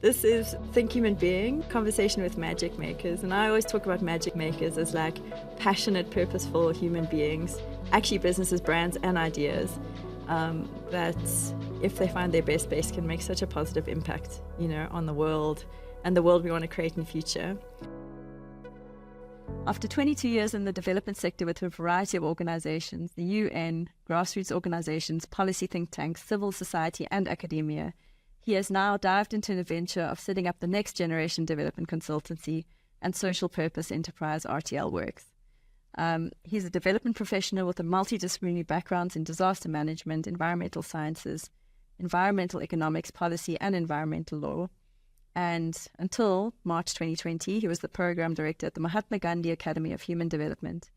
This is Think Human Being, conversation with magic makers. And I always talk about magic makers as like passionate, purposeful human beings, actually businesses, brands, and ideas that if they find their best base can make such a positive impact, on the world and the world we want to create in the future. After 22 years in the development sector with a variety of organizations, the UN, grassroots organizations, policy think tanks, civil society, and academia, he has now dived into an adventure of setting up the next generation development consultancy and social purpose enterprise RTL Works. He's a development professional with a multidisciplinary background in disaster management, environmental sciences, environmental economics, policy, and environmental law. And until March 2020, he was the program director at the Mahatma Gandhi Academy of Human Development,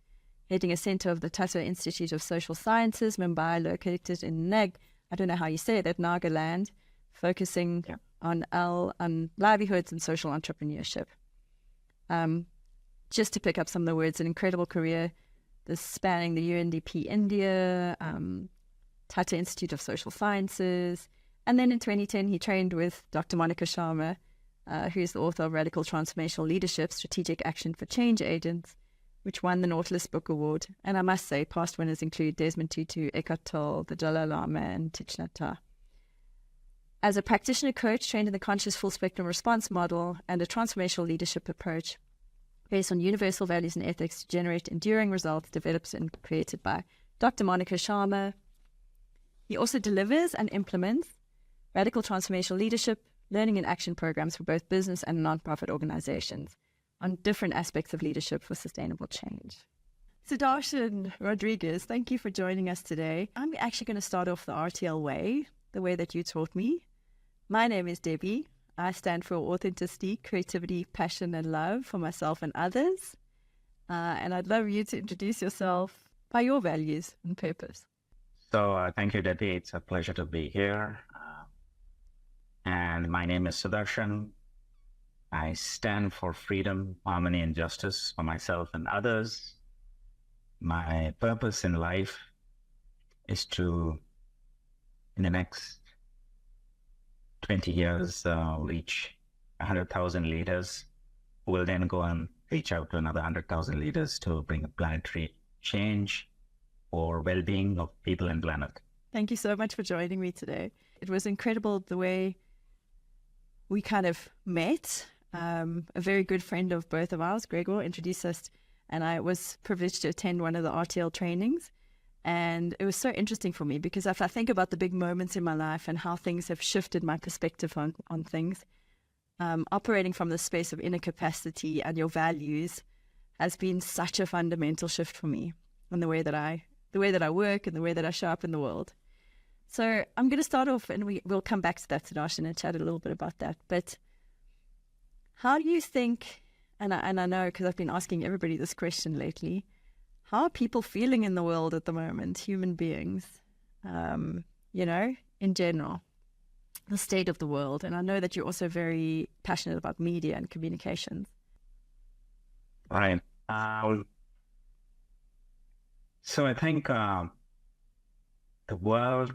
heading a center of the Tata Institute of Social Sciences, Mumbai, located in I don't know how you say that, Nagaland, focusing on livelihoods and social entrepreneurship. Just to pick up some of the words, an incredible career, this spanning the UNDP India, Tata Institute of Social Sciences, and then in 2010 he trained with Dr. Monica Sharma, who's the author of Radical Transformational Leadership, Strategic Action for Change Agents, which won the Nautilus Book Award. And I must say, past winners include Desmond Tutu, Eckhart Tolle, the Dalai Lama, and Thich Nhat Hanh. As a practitioner coach trained in the conscious full spectrum response model and a transformational leadership approach based on universal values and ethics to generate enduring results developed and created by Dr. Monica Sharma. He also delivers and implements radical transformational leadership, learning and action programs for both business and nonprofit organizations on different aspects of leadership for sustainable change. Sudarshan Rodriguez, thank you for joining us today. I'm actually going to start off the RTL way, the way that you taught me. My name is Debbie. I stand for authenticity, creativity, passion, and love for myself and others. And I'd love you to introduce yourself by your values and purpose. So thank you, Debbie. It's a pleasure to be here. And my name is Sudarshan. I stand for freedom, harmony, and justice for myself and others. My purpose in life is to, in the next 20 years, reach 100,000 leaders who will then go and reach out to another 100,000 leaders to bring a planetary change for well-being of people and planet. Thank you so much for joining me today. It was incredible the way we kind of met. A very good friend of both of ours, Gregor, introduced us, and I was privileged to attend one of the RTL trainings. And it was so interesting for me because if I think about the big moments in my life and how things have shifted my perspective on things, operating from the space of inner capacity and your values has been such a fundamental shift for me in the way that I work and the way that I show up in the world. So I'm going to start off, and we'll come back to that, Sudarshan, and chat a little bit about that. But how do you think, and I know because I've been asking everybody this question lately, how are people feeling in the world at the moment, human beings, in general, the state of the world? And I know that you're also very passionate about media and communications. Right. So I think the world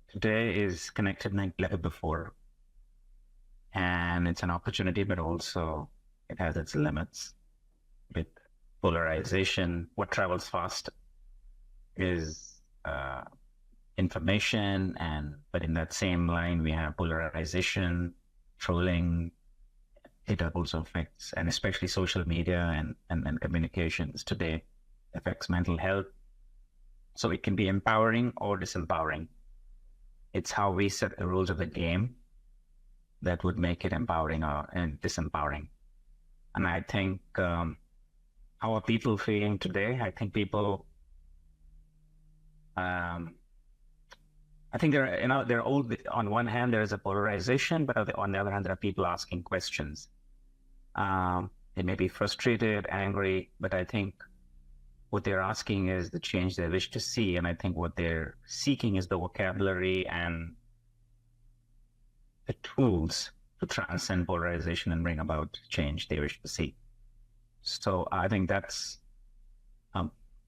today is connected like never before. And it's an opportunity, but also it has its limits. With polarization, what travels fast is information, but in that same line we have polarization, trolling. It also affects, and especially social media and communications today affects mental health. So it can be empowering or disempowering. It's how we set the rules of the game that would make it empowering and disempowering. And I think how are people feeling today? I think people, I think they're all, on one hand, there is a polarization, but on the other hand, there are people asking questions. They may be frustrated, angry, but I think what they're asking is the change they wish to see. And I think what they're seeking is the vocabulary and the tools to transcend polarization and bring about change they wish to see. So I think that's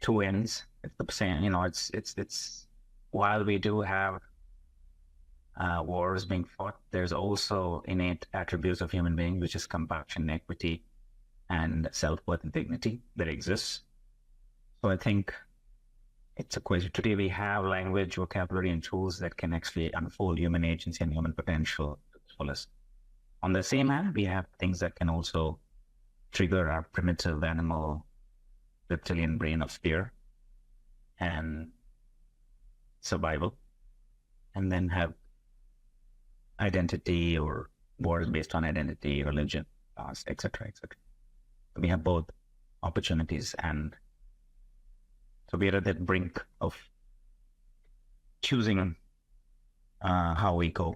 two ends. It's the same, it's while we do have wars being fought, there's also innate attributes of human beings, which is compassion, equity, and self-worth and dignity that exists. So I think it's a question. Today we have language, vocabulary, and tools that can actually unfold human agency and human potential to its fullest. On the same hand, we have things that can also trigger our primitive animal reptilian brain of fear and survival, and then have identity or wars based on identity, religion, class, etc., etc. We have both opportunities, and so we are at that brink of choosing how we go.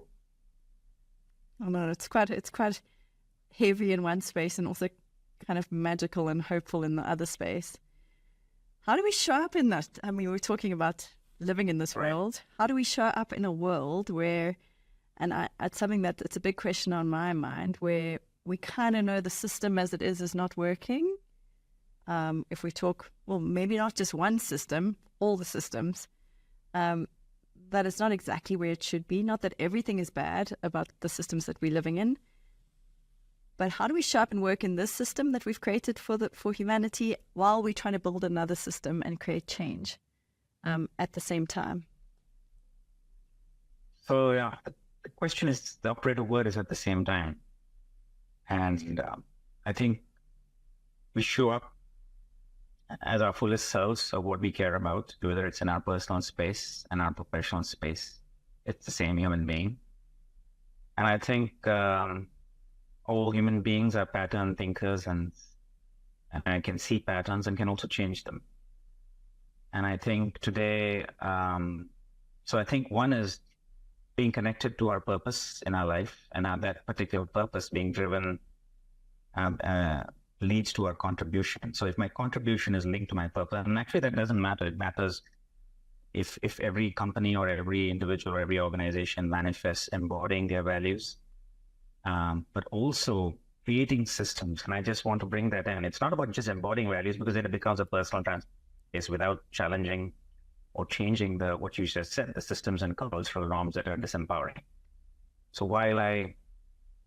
Oh no, it's quite heavy in one space and also kind of magical and hopeful in the other space. How do we show up in that? I mean, we're talking about living in this world. How do we show up in a world where, it's something that it's a big question on my mind, where we kind of know the system as it is not working. If we talk, well, maybe not just one system, all the systems, that it's not exactly where it should be. Not that everything is bad about the systems that we're living in, but how do we show up and work in this system that we've created for humanity while we're trying to build another system and create change at the same time? So yeah, the question is, the operative word is at the same time. And I think we show up as our fullest selves of what we care about, whether it's in our personal space and our professional space. It's the same human being. And I think all human beings are pattern thinkers, and I can see patterns and can also change them. And I think today, so I think one is being connected to our purpose in our life, and that particular purpose being driven leads to our contribution. So if my contribution is linked to my purpose, and actually that doesn't matter. It matters if every company or every individual or every organization manifests embodying their values, but also creating systems. And I just want to bring that in. It's not about just embodying values, because then it becomes a personal transformation without challenging or changing what you just said, the systems and cultural norms that are disempowering. So while I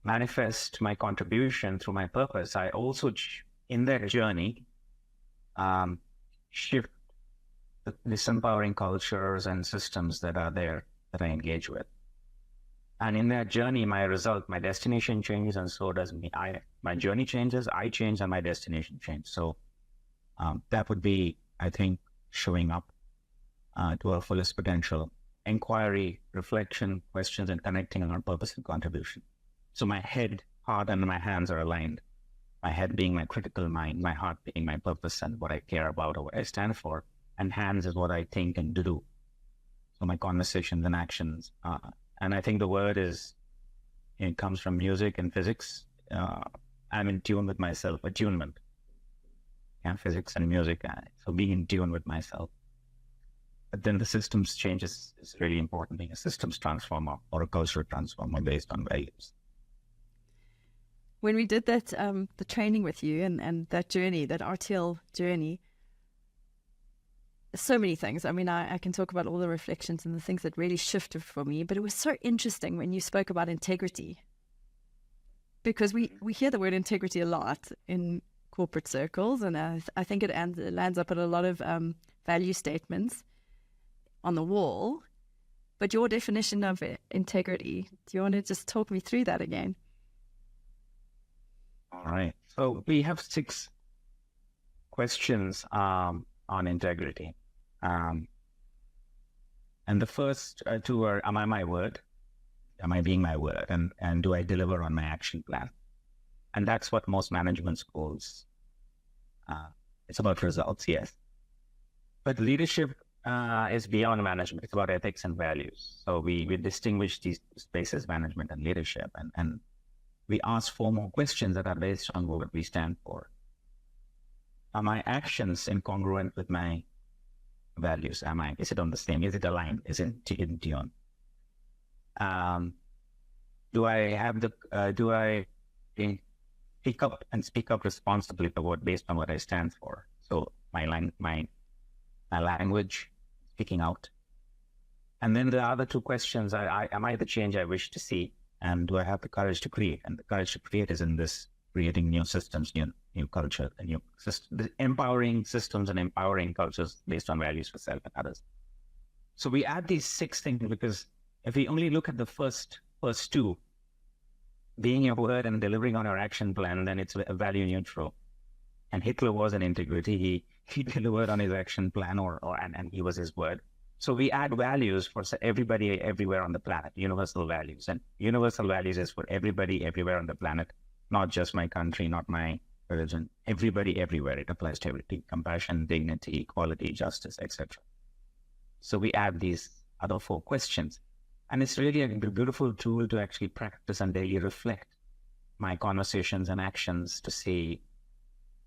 manifest my contribution through my purpose, I also, in that journey, shift the disempowering cultures and systems that are there that I engage with. And in that journey, my result, my destination changes, and so does me. My journey changes, I change, and my destination changes. So that would be, I think, showing up to our fullest potential, inquiry, reflection, questions, and connecting on our purpose and contribution. So my head, heart, and my hands are aligned. My head being my critical mind, my heart being my purpose and what I care about or what I stand for, and hands is what I think and do. So my conversations and actions. And I think the word it comes from music and physics. I'm in tune with myself, attunement. Yeah, physics and music. So being in tune with myself. But then the systems change is really important, being a systems transformer or a cultural transformer based on values. When we did that, the training with you and that journey, that RTL journey, so many things. I mean, I can talk about all the reflections and the things that really shifted for me, but it was so interesting when you spoke about integrity, because we hear the word integrity a lot in corporate circles, and I think it lands up at a lot of value statements on the wall. But your definition of integrity, do you want to just talk me through that again? All right. So we have 6 questions on integrity. And the first 2 are, am I my word? Am I being my word? And do I deliver on my action plan? And that's what most management schools, it's about results, yes. But leadership is beyond management. It's about ethics and values. So we distinguish these spaces, management and leadership, and we ask 4 more questions that are based on what we stand for. Are my actions incongruent with my values? Is it on the same? Is it aligned? Is it in tune? Do I pick up and speak up responsibly based on what I stand for? So my language, speaking out. And then the other two questions are, am I the change I wish to see? And do I have the courage to create? And the courage to create is in this creating new systems, new culture, and new system, empowering systems and empowering cultures based on values for self and others. So we add these 6 things because if we only look at the first two, being your word and delivering on our action plan, then it's a value neutral. And Hitler was an integrity. He delivered on his action plan and he was his word. So we add values for everybody everywhere on the planet, universal values. And universal values is for everybody everywhere on the planet, not just my country, not my religion, everybody everywhere. It applies to everything: compassion, dignity, equality, justice, etc. So we add these other 4 questions. And it's really a beautiful tool to actually practice and daily reflect my conversations and actions to see.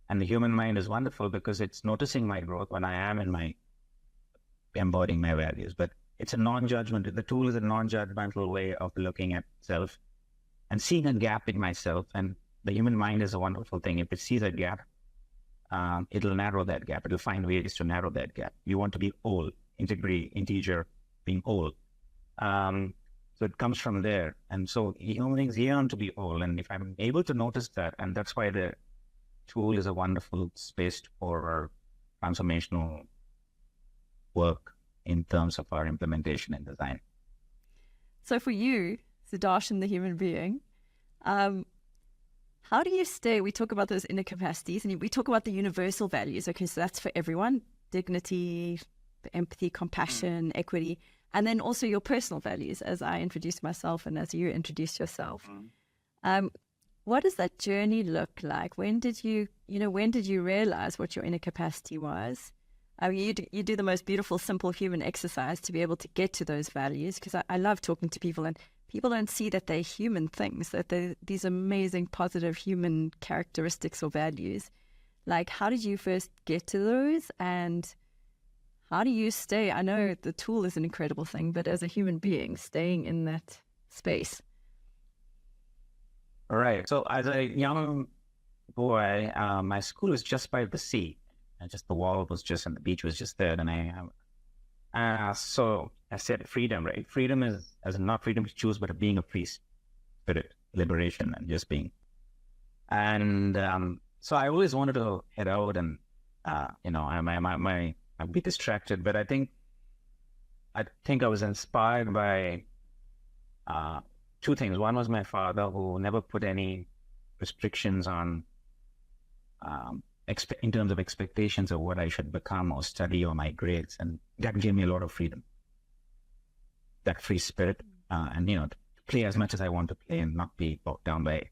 And the human mind is wonderful because it's noticing my growth when I am in my embodying my values. But it's a non-judgmental, the tool is a non-judgmental way of looking at self and seeing a gap in myself. And the human mind is a wonderful thing. If it sees a gap, it'll narrow that gap. It'll find ways to narrow that gap. You want to be whole, integer, being whole. So it comes from there. And so human beings yearn to be whole. And if I'm able to notice that, and that's why the tool is a wonderful space for transformational work in terms of our implementation and design. So for you, Sudarshan, the human being, how do you stay? We talk about those inner capacities and we talk about the universal values. Okay, so that's for everyone: dignity, empathy, compassion, equity, and then also your personal values, as I introduced myself and as you introduced yourself. What does that journey look like? When did you realize what your inner capacity was? You do the most beautiful, simple human exercise to be able to get to those values, because I love talking to people, and people don't see that they're human things, that they're these amazing, positive human characteristics or values. Like, how did you first get to those, and how do you stay? I know the tool is an incredible thing, but as a human being, staying in that space. All right. So as a young boy, my school was just by the sea. And just the wall was just, and the beach was just there. And so I said freedom, right? Freedom is not freedom to choose, but being a free spirit, liberation, and just being. And so I always wanted to head out and, I'd be distracted, but I think I was inspired by 2 things. One was my father, who never put any restrictions on, in terms of expectations of what I should become or study or my grades. And that gave me a lot of freedom, that free spirit, and, to play as much as I want to play and not be bogged down by,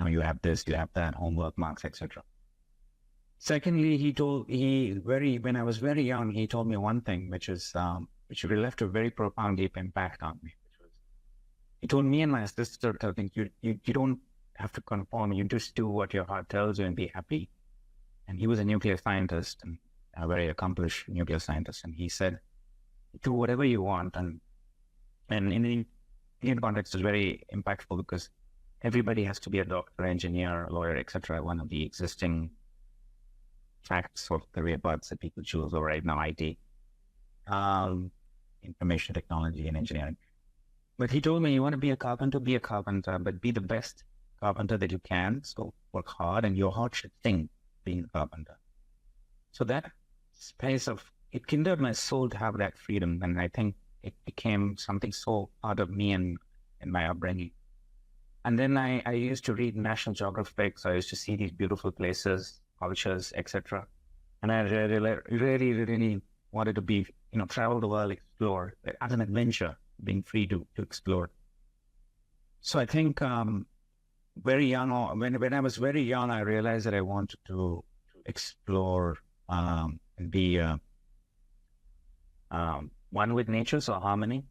you have this, you have that, homework, marks, etc. Secondly, when I was very young, he told me one thing, which really left a very profound, deep impact on me. He told me and my sister, I think, you don't have to conform. You just do what your heart tells you and be happy. And he was a nuclear scientist, and a very accomplished nuclear scientist. And he said, do whatever you want. And in the Indian context, it's very impactful because everybody has to be a doctor, engineer, lawyer, etc. One of the existing tracks of career paths that people choose over right now, IT, information technology and engineering. But he told me, you want to be a carpenter, but be the best carpenter that you can. So work hard, and your heart should sing being a carpenter. So that space it kindled my soul to have that freedom. And I think it became something so part of me and my upbringing. And then I used to read National Geographic. So I used to see these beautiful places, cultures, etc. And I really wanted to travel the world, explore as an adventure, being free to explore. So I think very young, when I was very young, I realized that I wanted to explore and be one with nature, so harmony.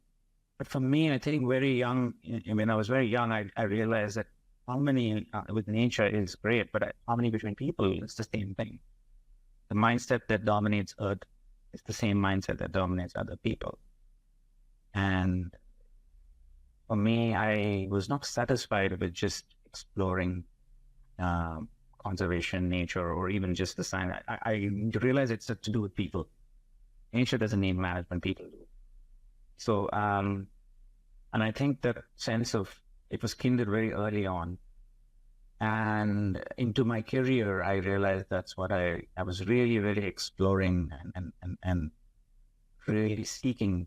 But for me, I think very young, when I was very young, I realized that harmony with nature is great, but harmony between people is the same thing. The mindset that dominates Earth is the same mindset that dominates other people. And for me, I was not satisfied with just exploring conservation, nature, or even just the science. I realized it's to do with people. Nature doesn't need management, people do. So, and I think that sense of it was kindled very early on. And into my career, I realized that's what I was really, really exploring and really seeking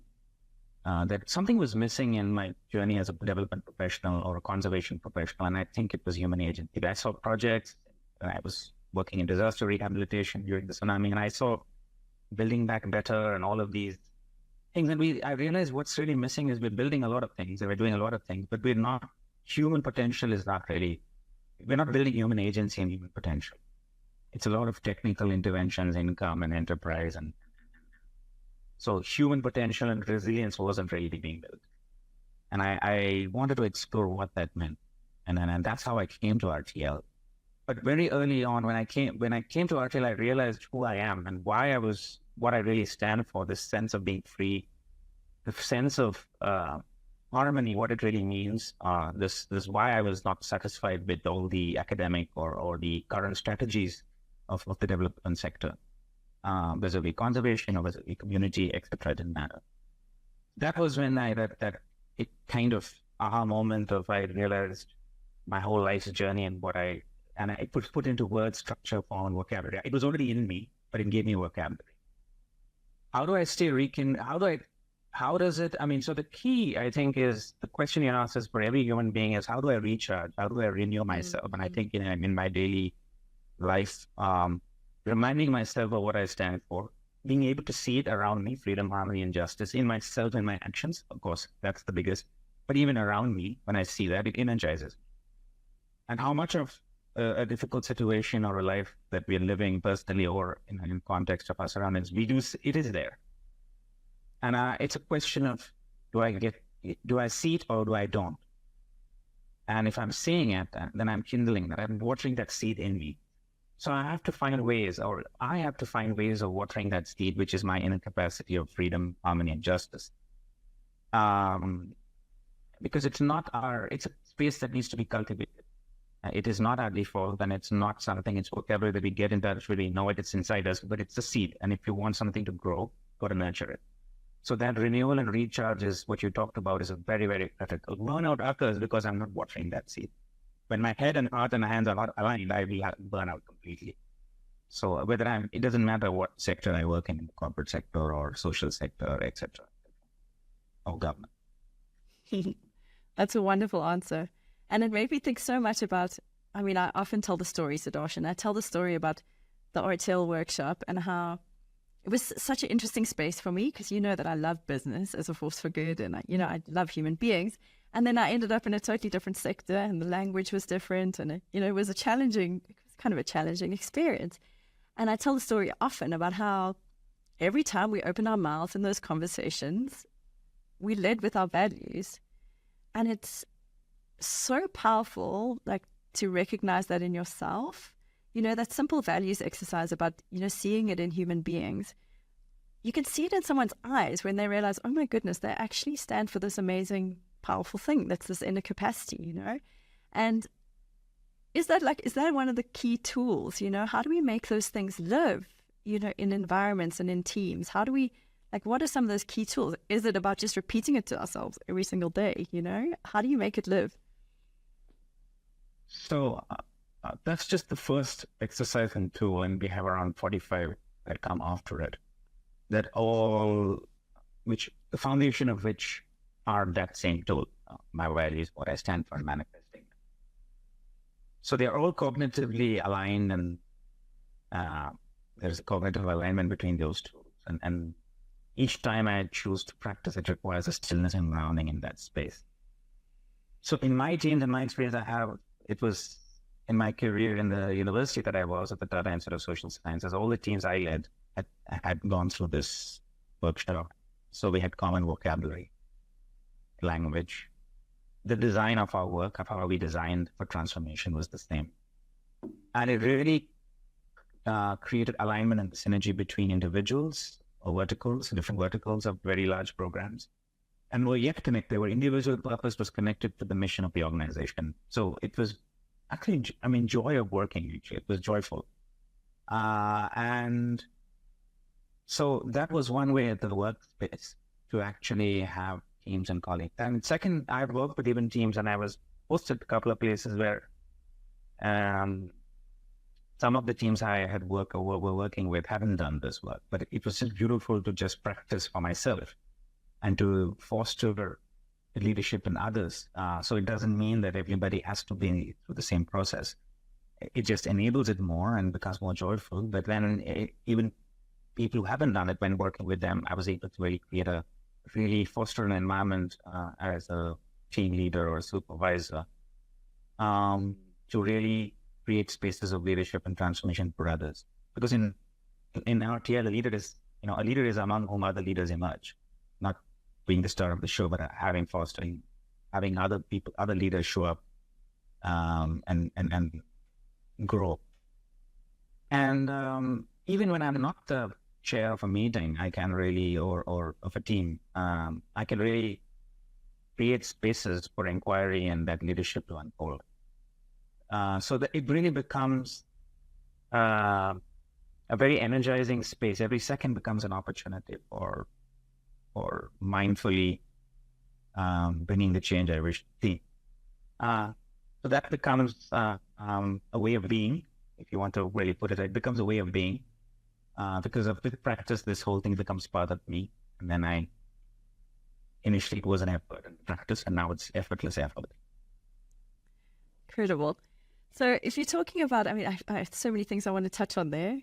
that something was missing in my journey as a development professional or a conservation professional. And I think it was human agency. I saw projects, and I was working in disaster rehabilitation during the tsunami, and I saw building back better and all of these things. And I realized what's really missing is we're building a lot of things and we're doing a lot of things, but human potential is not really, we're not building human agency and human potential. It's a lot of technical interventions, income and enterprise. And so human potential and resilience wasn't really being built. And I wanted to explore what that meant. And that's how I came to RTL. But very early on, when I came to RTL, I realized who I am and what I really stand for, this sense of being free, the sense of harmony, what it really means. This is why I was not satisfied with all the academic or the current strategies of the development sector. Whether it be conservation or whether it be community, etc., didn't matter. That was when it kind of aha moment of I realized my whole life's journey and I put into words, structure, form, and vocabulary. It was already in me, but it gave me vocabulary. How do I stay how does it, so the key, I think, is the question you ask is for every human being is how do I recharge? How do I renew myself? And I think in my daily life, reminding myself of what I stand for, being able to see it around me, freedom, harmony, and justice in myself and my actions. Of course, that's the biggest, but even around me, when I see that, it energizes me. And how much of a difficult situation or a life that we're living personally or in context of our surroundings, it is there. And it's a question of, do I see it or do I don't? And if I'm seeing it, then I'm kindling that, I'm watering that seed in me. So I have to find ways of watering that seed, which is my inner capacity of freedom, harmony, and justice. Because it's a space that needs to be cultivated. It is not our default, and it's not something, it's vocabulary that we get in touch with, we know it's inside us, but it's a seed. And if you want something to grow, got to nurture it. So that renewal and recharge is what you talked about, is a very, very critical. Burnout occurs because I'm not watering that seed. When my head and heart and hands are not aligned, I will burn out completely. So it doesn't matter what sector I work in the corporate sector or social sector, etc., or government. That's a wonderful answer. And it made me think so much about, I often tell the story, Sudarshan. I tell the story about the RTL workshop and how it was such an interesting space for me, because you know that I love business as a force for good, and I love human beings. And then I ended up in a totally different sector, and the language was different, and it was kind of a challenging experience. And I tell the story often about how every time we open our mouths in those conversations, we led with our values. And it's so powerful, like, to recognize that in yourself. That simple values exercise about, seeing it in human beings. You can see it in someone's eyes when they realize, oh my goodness, they actually stand for this amazing, powerful thing. That's this inner capacity, And is that one of the key tools, How do we make those things live, in environments and in teams? How do we, what are some of those key tools? Is it about just repeating it to ourselves every single day, How do you make it live? So that's just the first exercise and tool, and we have around 45 that come after it. The foundation of which are that same tool, my values, what I stand for, manifesting. So they are all cognitively aligned, and there's a cognitive alignment between those tools. And each time I choose to practice, it requires a stillness and grounding in that space. So in my teams and my experience it was in my career in the university that I was at the Tata Institute of Social Sciences, all the teams I led had gone through this workshop. So we had common vocabulary, language. The design of our work, of how we designed for transformation, was the same. And it really created alignment and synergy between individuals or different verticals of very large programs. And were yet connected. Their individual purpose was connected to the mission of the organization. So it was actually, joy of working, actually. It was joyful. And so that was one way at the workspace. to actually have teams and colleagues. And second, I've worked with even teams, and I was posted a couple of places where some of the teams I had were working with haven't done this work, but it was just beautiful to just practice for myself and to foster leadership in others. So it doesn't mean that everybody has to be through the same process. It just enables it more and becomes more joyful. But then even people who haven't done it, when working with them, I was able to really foster an environment as a team leader or a supervisor to really create spaces of leadership and transformation for others. Because in RTL, a leader is among whom other leaders emerge, not being the star of the show, but having other leaders show up and grow. And even when I'm not the chair of a meeting, I can really, or of a team, I can really create spaces for inquiry and that leadership to unfold. So that it really becomes a very energizing space. Every second becomes an opportunity for mindfully bringing the change I wish to see. So that becomes a way of being, if you want to really put it. It becomes a way of being. Because of the practice, this whole thing becomes part of me. And then initially it was an effort and practice, and now it's effortless effort. Incredible. So if you're talking about, I have so many things I want to touch on there.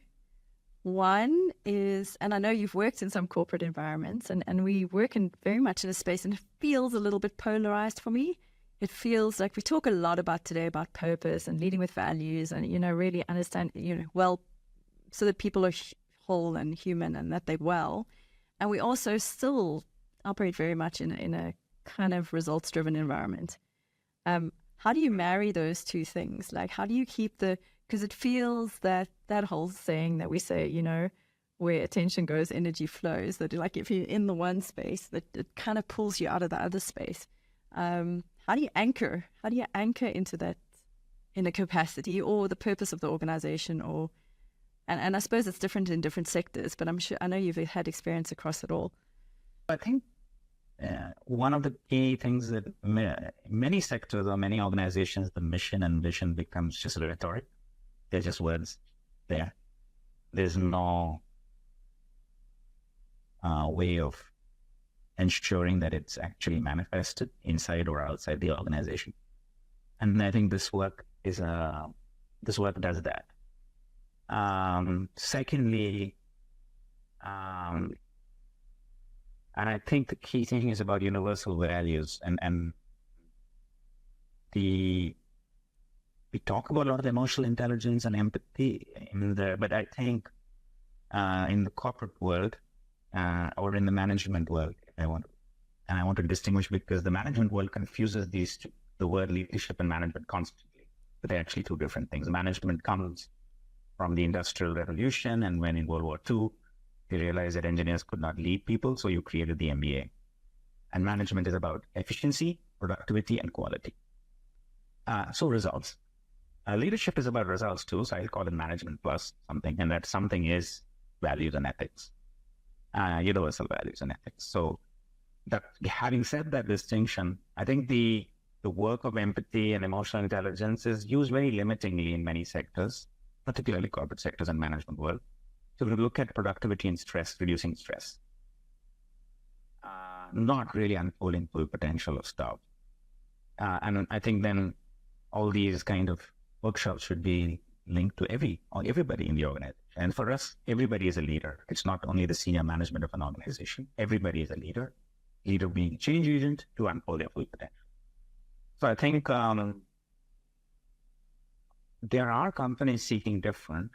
One is, and I know you've worked in some corporate environments, and we work very much in a space, and it feels a little bit polarized for me. It feels like we talk a lot today about purpose and leading with values and, really understand, well, so that people are whole and human and that they're well. And we also still operate very much in a kind of results-driven environment. How do you marry those two things? Like, how do you keep because it feels that whole saying that we say, where attention goes, energy flows, that like if you're in the one space, that it kind of pulls you out of the other space. How do you anchor into that in a capacity or the purpose of the organization and I suppose it's different in different sectors, but I know you've had experience across it all. I think one of the key things that many sectors or many organizations, the mission and vision becomes just rhetoric. They're just words there. There's no way of ensuring that it's actually manifested inside or outside the organization. And I think this work does that. Secondly, and I think the key thing is about universal values and we talk about a lot of emotional intelligence and empathy but I think in the corporate world or in the management world, I want to distinguish, because the management world confuses these two, the word leadership and management, constantly, but they're actually two different things. Management comes from the Industrial Revolution, and when in World War II, they realized that engineers could not lead people, so you created the MBA. And management is about efficiency, productivity, and quality. So results. Leadership is about results too, so I'll call it management plus something, and that something is values and ethics, universal values and ethics. So that, having said that distinction, I think the work of empathy and emotional intelligence is used very limitingly in many sectors, particularly corporate sectors and management world. So we look at productivity and stress, reducing stress, not really unfolding full potential of staff. And I think then all these kind of workshops should be linked to everybody in the organization. And for us, everybody is a leader. It's not only the senior management of an organization. Everybody is a leader being a change agent to unfold their full potential. So I think there are companies seeking different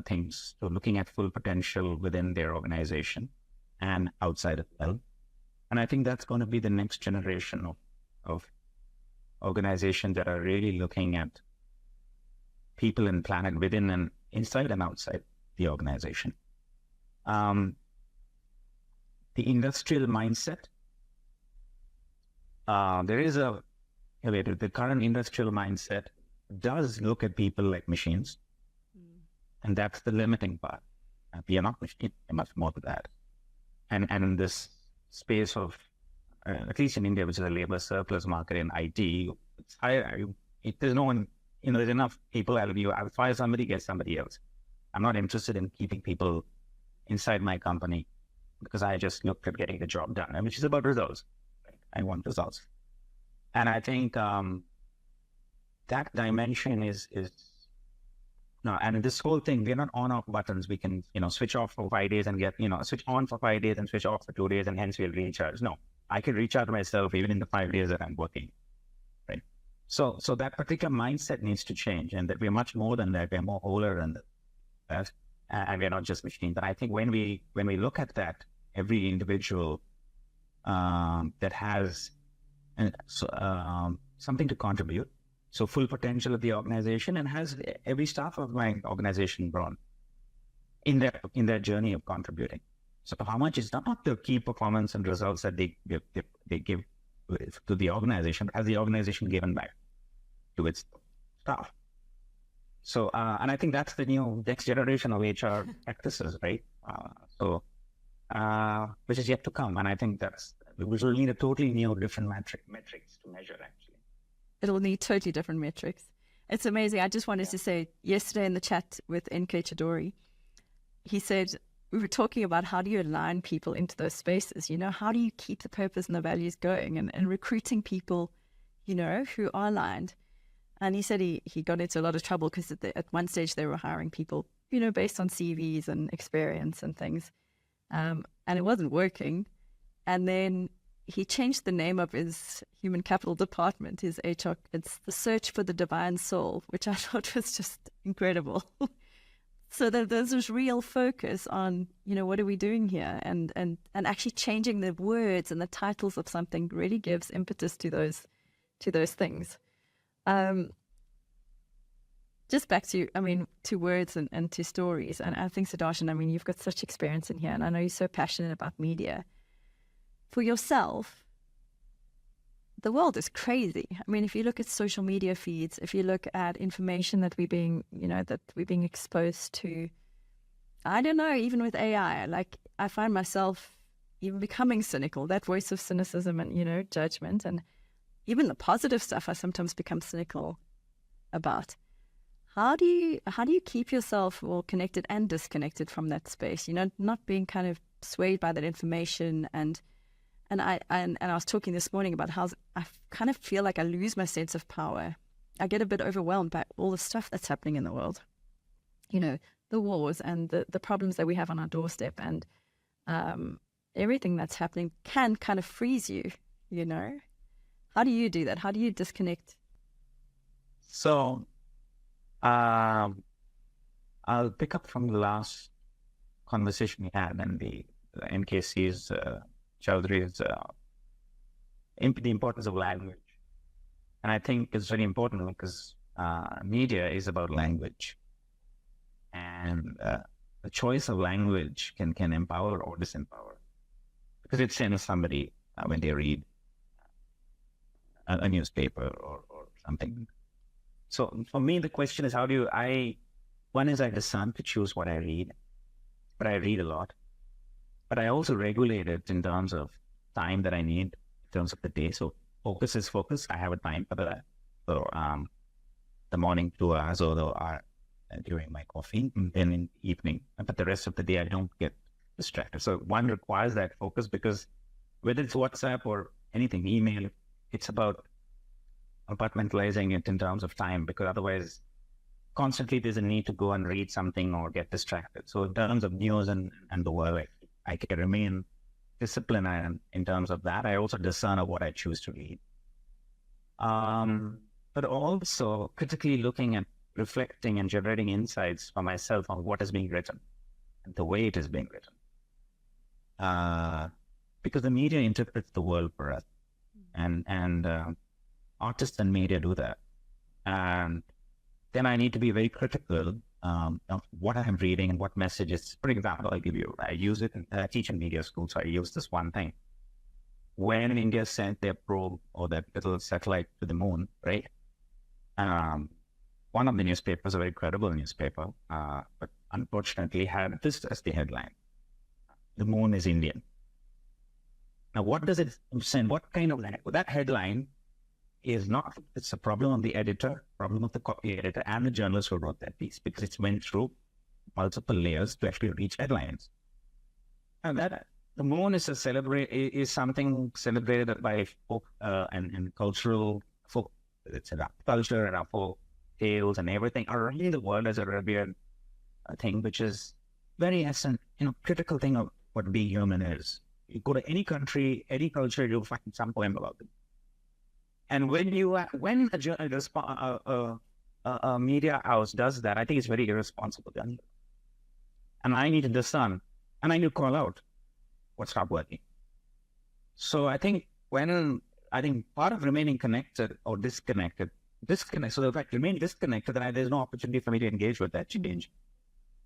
things, so looking at full potential within their organization and outside as well. And I think that's going to be the next generation of organizations that are really looking at people and planet within and inside and outside the organization. The industrial mindset, the current industrial mindset does look at people like machines. And that's the limiting part. We are not machines, much more to that. And this space of, at least in India, which is a labor surplus market in IT, it's higher. There's no one, there's enough people. I'll fire somebody, get somebody else. I'm not interested in keeping people inside my company because I just look at getting the job done, which is about results. Right? I want results. And I think that dimension is no, and this whole thing, we're not on-off buttons. We can, switch off for 5 days and switch on for 5 days and switch off for 2 days and hence we'll recharge. No, I can recharge myself even in the 5 days that I'm working, right? So that particular mindset needs to change, and that we're much more than that. We're more wholer than that, and we're not just machines. And I think when we look at that, every individual that has something to contribute, so full potential of the organization, and has every staff of my organization grown in their journey of contributing. So how much is not the key performance and results that they give to the organization, but has the organization given back to its staff? So, and I think that's the new next generation of HR practices, right? Which is yet to come. And I think we will need a totally new, different metrics to measure, actually. It'll need totally different metrics. It's amazing. I just wanted to say, yesterday in the chat with NK Chidori, he said, we were talking about how do you align people into those spaces? How do you keep the purpose and the values going, and recruiting people, who are aligned. And he said he got into a lot of trouble because at one stage they were hiring people, based on CVs and experience and things. And it wasn't working. And then he changed the name of his human capital department, his HR. It's the Search for the Divine Soul, which I thought was just incredible. So that there's this real focus on, what are we doing here? And actually changing the words and the titles of something really gives impetus to those things. Just back to words and to stories. And I think, Sudarshan, you've got such experience in here, and I know you're so passionate about media. For yourself, the world is crazy. If you look at social media feeds, if you look at information that we're being exposed to, I don't know, even with AI, I find myself even becoming cynical, that voice of cynicism and, judgment, and even the positive stuff I sometimes become cynical about. How do you keep yourself connected and disconnected from that space? Not being kind of swayed by that information. And I was talking this morning about how I kind of feel like I lose my sense of power. I get a bit overwhelmed by all the stuff that's happening in the world. The wars and the problems that we have on our doorstep, and everything that's happening can kind of freeze you. How do you do that? How do you disconnect? So, I'll pick up from the last conversation we had, and the NKC's Chaudhry's the importance of language. And I think it's very important because media is about language. And the choice of language can empower or disempower. Because it sends somebody when they read a newspaper or something. So for me, the question is, I discern to choose what I read, but I read a lot. But I also regulate it in terms of time that I need, in terms of the day. So focus is focus. I have a time for that. So the morning 2 hours or the hour during my coffee, and then in the evening. But the rest of the day, I don't get distracted. So one requires that focus, because whether it's WhatsApp or anything, email, it's about compartmentalizing it in terms of time, because otherwise constantly there's a need to go and read something or get distracted. So in terms of news and the world, I can remain disciplined in terms of that. I also discern of what I choose to read. But also critically looking at reflecting and generating insights for myself on what is being written and the way it is being written. Because the media interprets the world for us, and artists and media do that. And then I need to be very critical of what I'm reading and what messages. For example, I use it, I teach in media school, so I use this one thing. When India sent their probe or that little satellite to the moon, right? One of the newspapers, a very credible newspaper, but unfortunately had this as the headline: "The moon is Indian." Now, what does it send? What kind of that headline is not, it's a problem of the editor, problem of the copy editor and the journalist who wrote that piece, because it's went through multiple layers to actually reach headlines. And that the moon is is something celebrated by folk and cultural folk. It's a culture and our folk tales and everything around the world as a revered thing, which is very essential, critical thing of what being human is. You go to any country, any culture, you'll find some poem about them. And when a journalist, a media house does that, I think it's very irresponsible. And I need to discern, and I need to call out what's not working. So I think part of remaining connected or disconnected, so if I remain disconnected, then there's no opportunity for me to engage with that change.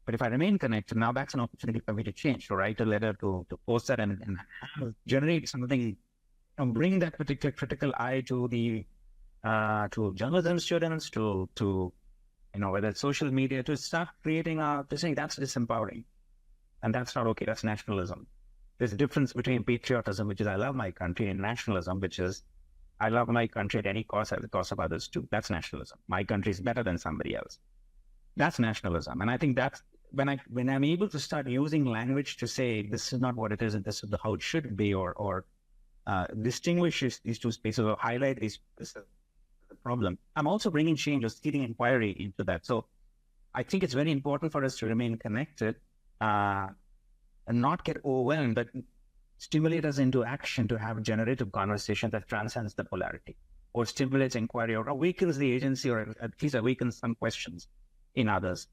But if I remain connected, now that's an opportunity for me to change, to write a letter, to post that and generate something, bring that particular critical eye to the to journalism students, to whether it's social media, to start creating to saying that's disempowering, and that's not okay. That's nationalism. There's a difference between patriotism, which is I love my country, and nationalism, which is I love my country at any cost, at the cost of others too. That's nationalism. My country is better than somebody else. That's nationalism, and I think that's when I'm able to start using language to say this is not what it is and this is how it should be, or distinguish these two spaces or highlight this is the problem. I'm also bringing change or seeding inquiry into that. So I think it's very important for us to remain connected and not get overwhelmed, but stimulate us into action to have generative conversation that transcends the polarity or stimulates inquiry or awakens the agency or at least awakens some questions in others.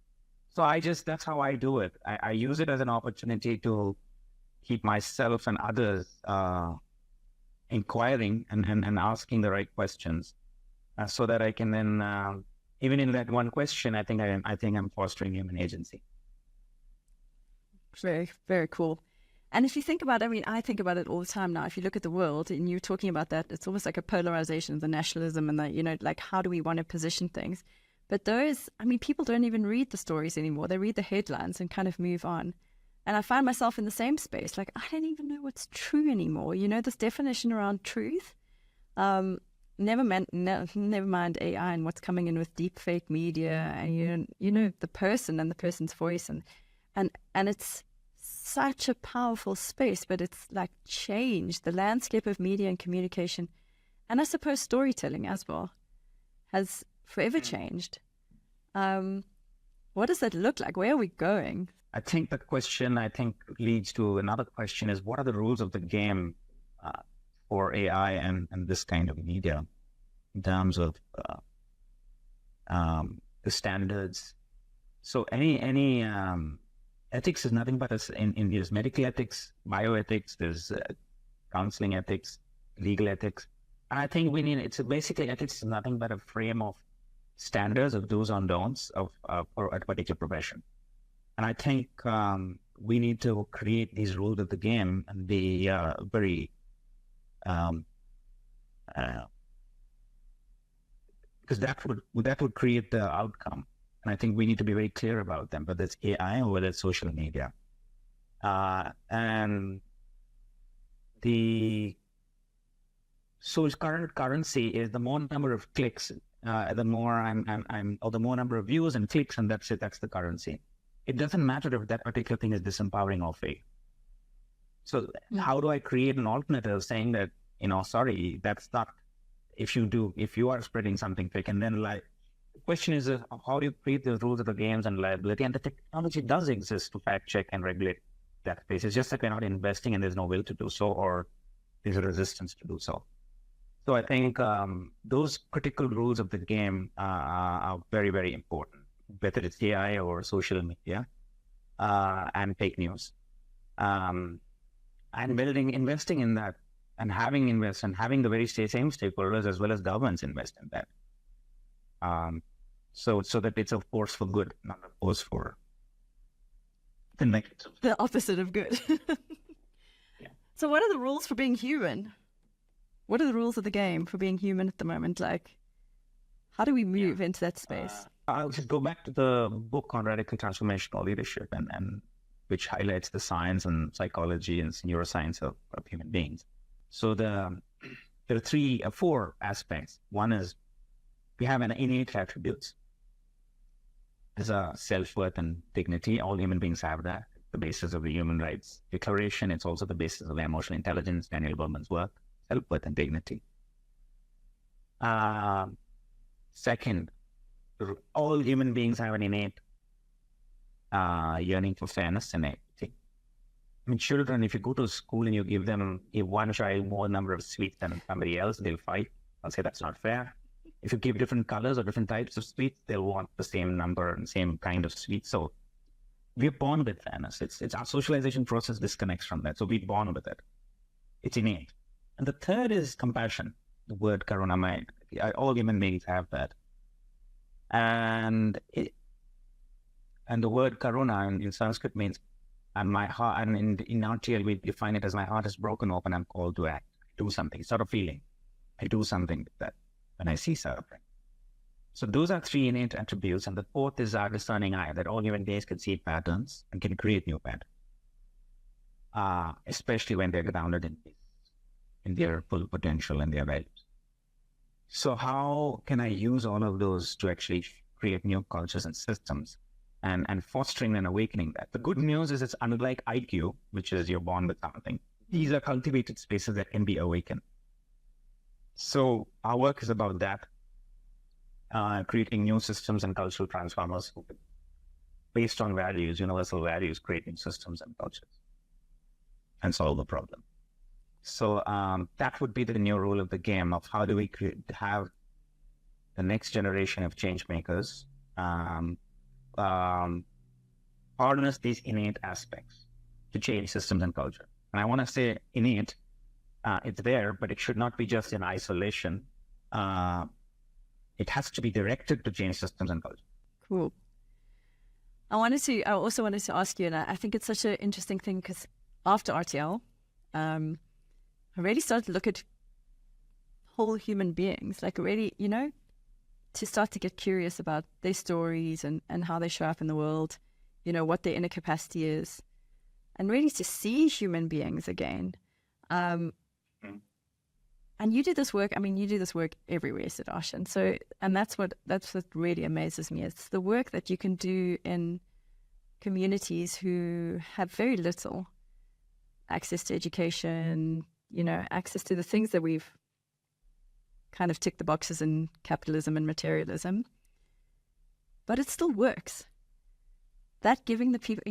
So that's how I do it. I use it as an opportunity to keep myself and others inquiring and asking the right questions, so that I can then, even in that one question, I think I'm fostering human agency. Very, very cool. And if you think about it, I think about it all the time now. If you look at the world and you're talking about that, it's almost like a polarization of the nationalism and the, like, how do we want to position things? But people don't even read the stories anymore. They read the headlines and kind of move on. And I find myself in the same space. Like, I don't even know what's true anymore. This definition around truth. Never mind AI and what's coming in with deep fake media and the person and the person's voice and it's such a powerful space, but it's like changed the landscape of media and communication, and I suppose storytelling as well has forever changed. What does that look like? Where are we going? I think the question leads to another question: is what are the rules of the game for AI and this kind of media in terms of the standards? So any ethics is nothing but there's medical ethics, bioethics, there's counseling ethics, legal ethics. And I think basically ethics is nothing but a frame of standards of do's and don'ts for a particular profession. And I think we need to create these rules of the game and be very because that would create the outcome. And I think we need to be very clear about them, whether it's AI or whether it's social media. And current currency is the more number of clicks, the more or the more number of views and clicks, and that's it. That's the currency. It doesn't matter if that particular thing is disempowering or fake. So how do I create an alternative saying that, sorry, that's not, if you are spreading something fake, and then the question is how do you create the rules of the games and liability? And the technology does exist to fact check and regulate that space. It's just that we're not investing and there's no will to do so, or there's a resistance to do so. So I think those critical rules of the game are very, very important, whether it's AI or social media and fake news. And investing in that and having the very same stakeholders as well as governments invest in that. So that it's a force for good, not a force for the negative. The opposite of good. Yeah. So what are the rules for being human? What are the rules of the game for being human at the moment? Like, how do we move into that space? I'll just go back to the book on radical transformational leadership and which highlights the science and psychology and neuroscience of human beings. So there are four aspects. One is we have an innate attributes. There's a self-worth and dignity. All human beings have that. The basis of the Human Rights Declaration. It's also the basis of emotional intelligence, Daniel Goleman's work, self-worth and dignity. Second, all human beings have an innate yearning for fairness and equity. I mean, children, if you go to school and you give one child more number of sweets than somebody else, they'll fight. I'll say that's not fair. If you give different colors or different types of sweets, they'll want the same number and same kind of sweets. So we're born with fairness. It's our socialization process disconnects from that. So we're born with it. It's innate. And the third is compassion. The word karuna, all human beings have that. And the word karuna in Sanskrit means, and my heart, and in RTL we define it as my heart is broken open, I'm called to act, do something, sort of feeling. I do something with that when I see suffering. So those are three innate attributes. And the fourth is our discerning eye, that all human beings can see patterns and can create new patterns, especially when they're grounded in their full potential and their values. So how can I use all of those to actually create new cultures and systems and fostering and awakening that? The good news is it's unlike IQ, which is you're born with something. These are cultivated spaces that can be awakened. So our work is about that. Creating new systems and cultural transformers based on values, universal values, creating systems and cultures and solve the problem. So that would be the new rule of the game of how do we have the next generation of change makers harness these innate aspects to change systems and culture. And I want to say innate, it's there, but it should not be just in isolation. It has to be directed to change systems and culture. Cool. I also wanted to ask you, and I think it's such an interesting thing because after RTL, I really started to look at whole human beings, like really, to start to get curious about their stories and how they show up in the world, what their inner capacity is, and really to see human beings again. And you do this work, you do this work everywhere, Sudarshan. So, and that's what really amazes me. It's the work that you can do in communities who have very little access to education, access to the things that we've kind of ticked the boxes in capitalism and materialism. But it still works. That giving the people,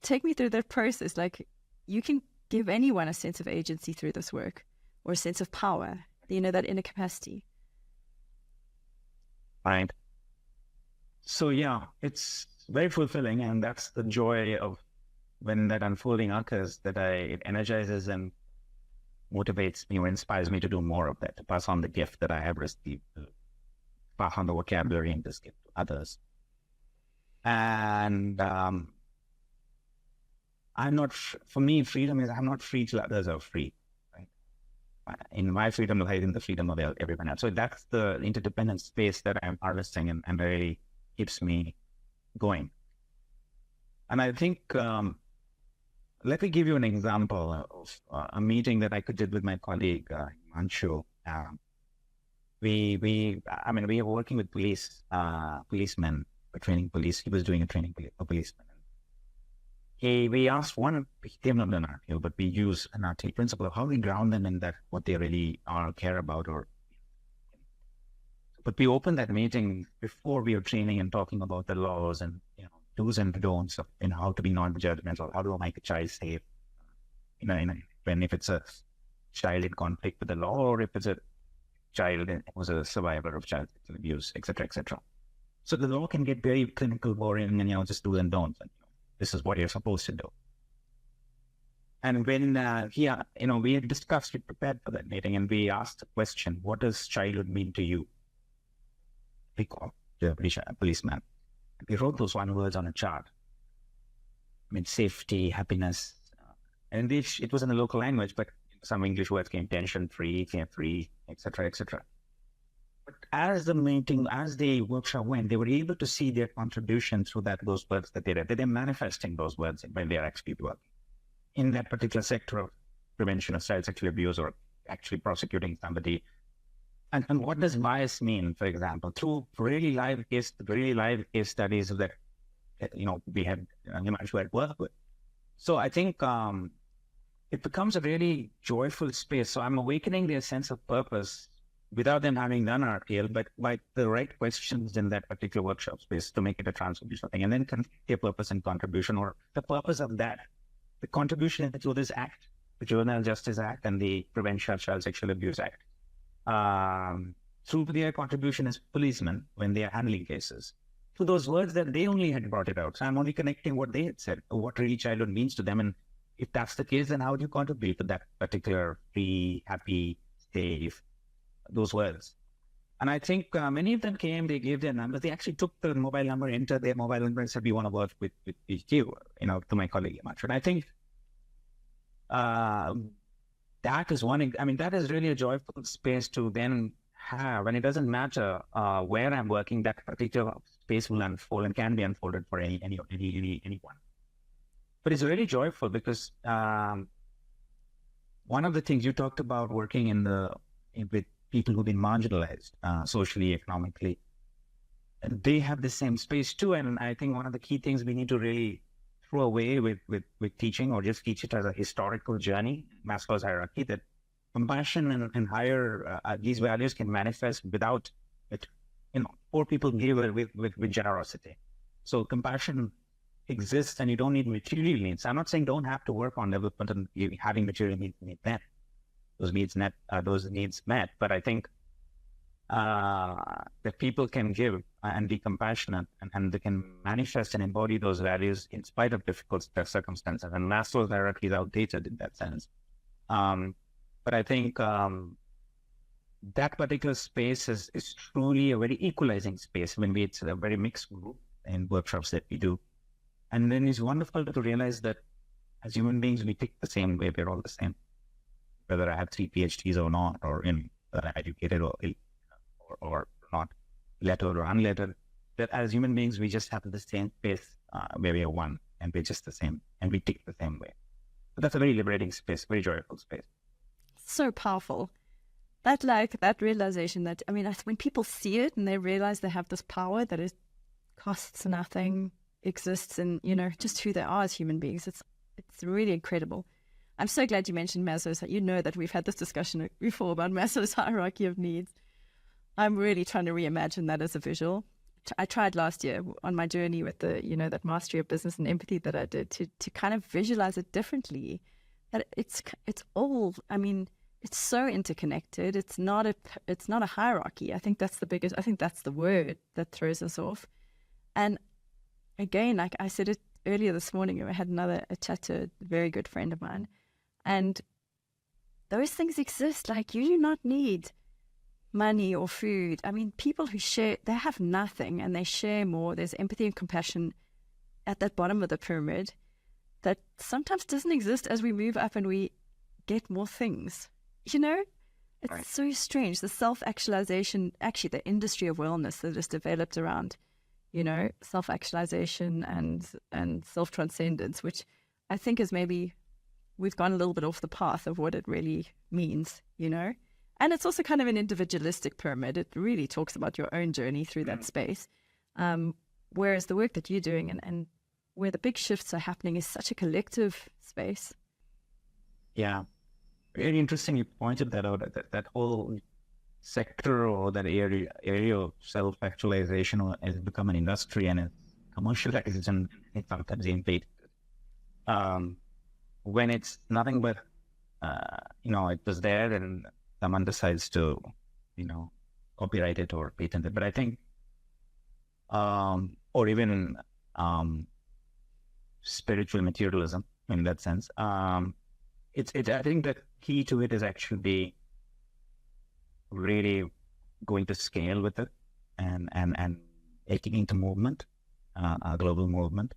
take me through that process. Like, you can give anyone a sense of agency through this work, or a sense of power, that inner capacity. Right. So yeah, it's very fulfilling, and that's the joy of when that unfolding occurs, that it energizes and motivates me or inspires me to do more of that, to pass on the gift that I have received, to pass on the vocabulary and this gift to others. And for me, freedom is I'm not free till others are free. In my freedom lies in the freedom of everyone else. So that's the interdependent space that I'm harvesting and really keeps me going. And I think, let me give you an example of a meeting that I did with my colleague, Manshu. We are working with policemen, training police. He was doing a training for policemen. We asked they have not done RTL, but we use an RTL principle of how we ground them in that, what they really care about. But we opened that meeting before we were training and talking about the laws and do's and don'ts of how to be non-judgmental, how to make a child safe, if it's a child in conflict with the law, or if it's a child who's a survivor of child sexual abuse, etc., etc. So the law can get very clinical, boring, and just do's and don'ts. And, this is what you're supposed to do. And when we had discussed, we prepared for that meeting, and we asked the question, what does childhood mean to you? We called the policeman. We wrote those one words on a chart. Safety, happiness. And it was in the local language, but some English words came: tension-free, carefree, etc., etc. But as the workshop went, they were able to see their contribution through those words that they read. They're manifesting those words when they're actually working in that particular sector of prevention of child sexual abuse or actually prosecuting somebody. And what does bias mean, for example, through really live case studies that, we had Himanshu at work with. So I think it becomes a really joyful space. So I'm awakening their sense of purpose without them having done RTL, but by the right questions in that particular workshop space to make it a transformational thing. And then their purpose and contribution, or the purpose of that, the contribution to this act, the Juvenile Justice Act and the Prevention of Child Sexual Abuse Act, through their contribution as policemen when they are handling cases, to those words that they only had brought it out. So I'm only connecting what they had said, what really childhood means to them. And if that's the case, then how do you contribute to that particular free, happy, safe, those words? And I think many of them came, they gave their numbers. They actually took the mobile number, entered their mobile number and said, we want to work with you, to my colleague Himanshu. And I think that is that is really a joyful space to then have. And it doesn't matter where I'm working, that particular space will unfold and can be unfolded for anyone. But it's really joyful because one of the things you talked about working with people who've been marginalized socially, economically, they have the same space too. And I think one of the key things we need to really throw away with teaching, or just teach it as a historical journey, Maslow's hierarchy, that compassion and higher these values can manifest without it. Poor people give with generosity. So compassion exists, and you don't need material needs. I'm not saying don't have to work on development and having material needs met. Those needs met. But I think that people can give and be compassionate, and they can manifest and embody those values in spite of difficult circumstances. And Maslow's hierarchy is outdated in that sense. But I think that particular space is truly a very equalizing space when it's a very mixed group in workshops that we do. And then it's wonderful to realize that as human beings, we think the same way. We're all the same. Whether I have 3 PhDs or not, or whether I'm educated or not, lettered or unlettered, that as human beings, we just have the same space where we are one, and we're just the same, and we tick the same way. But that's a very liberating space, very joyful space. So powerful. That realization that, when people see it and they realize they have this power that it costs nothing, exists in, just who they are as human beings, it's really incredible. I'm so glad you mentioned Maslow's. That we've had this discussion before about Maslow's hierarchy of needs. I'm really trying to reimagine that as a visual. I tried last year on my journey with the, that mastery of business and empathy that I did to kind of visualize it differently. That it's all, it's so interconnected. It's not a hierarchy. I think that's the word that throws us off. And again, like I said it earlier this morning, I had a chat to a very good friend of mine. And those things exist. Like, you do not need money or food. People who share, they have nothing and they share more. There's empathy and compassion at that bottom of the pyramid that sometimes doesn't exist as we move up and we get more things. It's right. So strange. The self-actualization, actually the industry of wellness that is developed around, self-actualization and self-transcendence, which I think is maybe we've gone a little bit off the path of what it really means, And it's also kind of an individualistic pyramid. It really talks about your own journey through that space. Whereas the work that you're doing and where the big shifts are happening is such a collective space. Yeah. Very interesting you pointed that out, that whole sector or that area of self-actualization has become an industry and it's commercialized and it's sometimes invaded. When it's nothing but, it was there and someone decides to, copyright it or patent it. But I think, or even spiritual materialism in that sense, I think the key to it is actually really going to scale with it and taking into movement, a global movement.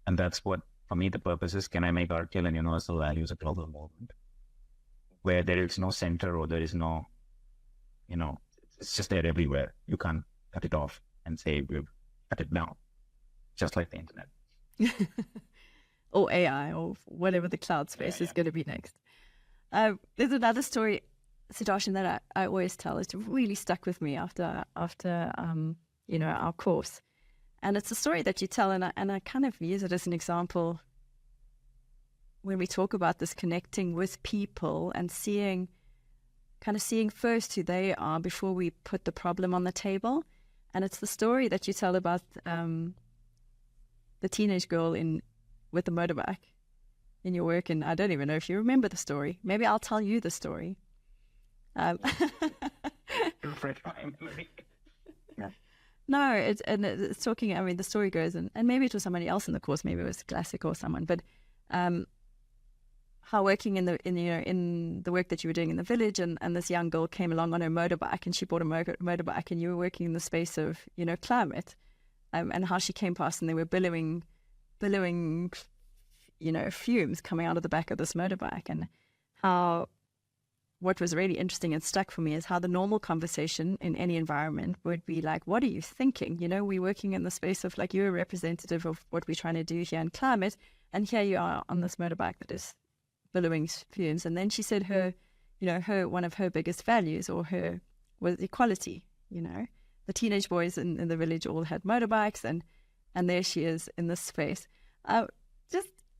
And that's what, for me, the purpose is. Can I make RTL and universal values a global movement where there is no center or there is no, it's just there everywhere. You can't cut it off and say we've cut it down, just like the internet. Or AI or whatever the cloud space is going to be next. There's another story Sudarshan, that I always tell is really stuck with me after our course. And it's a story that you tell, and I kind of use it as an example when we talk about this connecting with people and seeing first who they are before we put the problem on the table. And it's the story that you tell about the teenage girl with the motorbike in your work. And I don't even know if you remember the story. Maybe I'll tell you the story. No, it's talking. I mean, the story goes, and maybe it was somebody else in the course. Maybe it was Classic or someone. But how working in the work that you were doing in the village, and this young girl came along on her motorbike, and she bought a motorbike, and you were working in the space of climate, and how she came past, and they were billowing, fumes coming out of the back of this motorbike, and how. What was really interesting and stuck for me is how the normal conversation in any environment would be like, what are you thinking? We're working in the space of, like, you're a representative of what we're trying to do here in climate, and here you are on this motorbike that is billowing fumes. And then she said one of her biggest values was equality. The teenage boys in the village all had motorbikes, and there she is in this space.